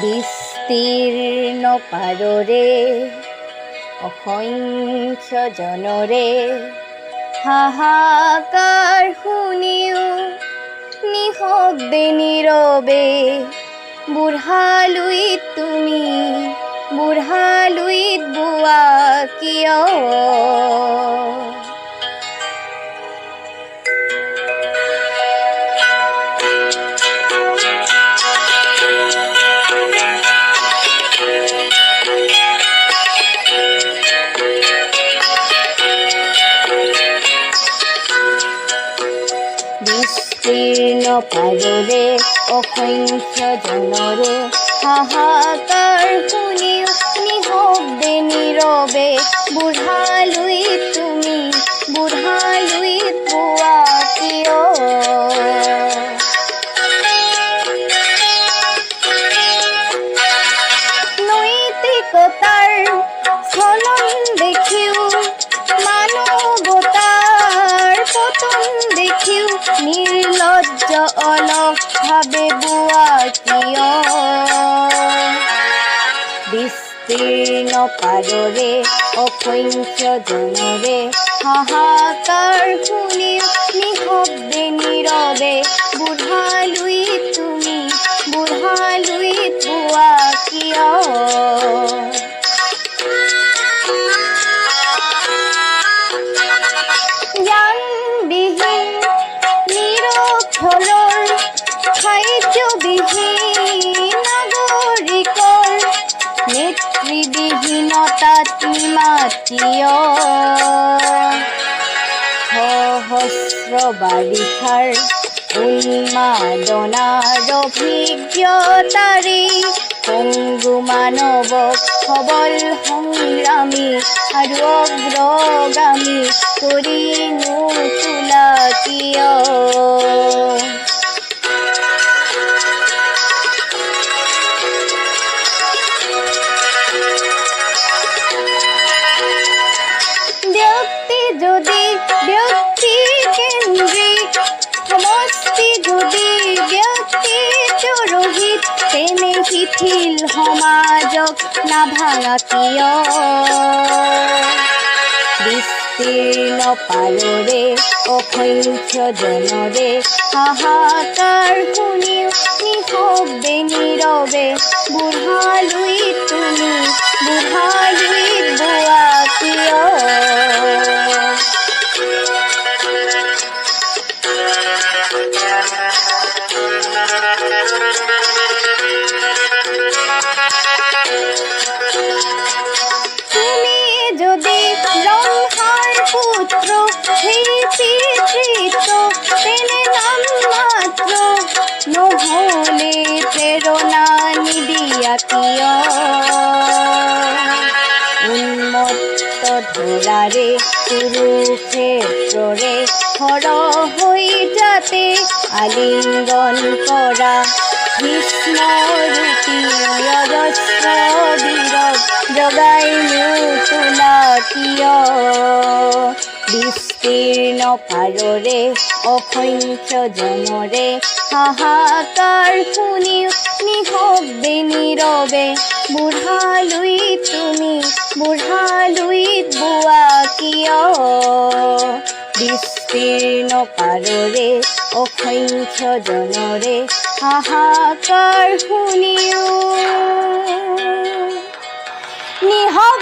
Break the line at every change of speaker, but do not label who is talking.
বিস্তীৰ্ণ পাৰৰে অসংখ্য জনৰে হাহাকাৰ শুনিও নিশব্দে নীৰৱে বুঢ়ালুইত তুমি বুঢ়ালুইত বোৱা কিয়? বিস্তীৰ্ণ পাৰৰে অসংখ্য জনৰে হাহাকাৰ শুনিও নিশব্দে নীৰৱে বুঢ়ালুইত তুমি বুঢ়ালুইত বোৱা কিয়? নৈতিকতাৰ স্খলন দেখিও মানৱতাৰ পতন দেখিও নিৰ্লজ্জ অলসভাৱে বোৱা কিয়? বিস্তীৰ্ণ পাৰৰে অসংখ্য জনৰে হাহাকাৰ শুনিও নিশব্দে নীৰৱে বুঢ়ালুইত তুমি বুঢ়ালুইত বোৱা কিয়? জ্ঞানবিহীন নিৰক্ষৰৰ সাহিত্যবিহীন নাগৰিকৰ নেতৃবিহীনতাত নিমাত কিয়? সহস্ৰ বাৰিষাৰ উন্মাদনাৰ অভিজ্ঞতাৰে পংগু মানৱক সবল সংগ্ৰামী আৰু অগ্ৰগামী কৰি নোতোলা কিয়? ব্যক্তি যদি ব্যক্তি কেন্দ্ৰিক সমষ্টি যদি ব্যক্তিত ৰহিত তেনে শিথিল সমাজক নাভাঙা কিয়? বিস্তীৰ্ণ পাৰৰে অসংখ্য জনৰে হাহাকাৰ শুনিও নিশব্দে নীৰৱে বুঢ়ালুইত তুমি বুঢ়ালুইত বোৱা কিয়? তুমি যদি ব্ৰহ্মাৰ পুত্ৰ সেই পিতৃত্ব তেনে নাম মাত্ৰ নহ'লে প্ৰেৰণা নিদিয়া কিয়? উন্মত্ত ধৰাৰে কুৰুক্ষেত্ৰৰে সৰহ হৈ যাতে আলিংগন কৰা ভীষ্মৰূপী অজস্ৰ বীৰক জগাই নোতোলা কিয়? বিস্তীৰ্ণ পাৰৰে অসংখ্য জনৰে হাহাকাৰ শুনিও নিশব্দে নীৰৱে বুঢ়ালুইত তুমি বুঢ়ালুইত বোৱা কিয়? বিস্তীৰ্ণ পাৰৰে অসংখ্য জনৰে হাহাকাৰ শুনিও নিশব্দে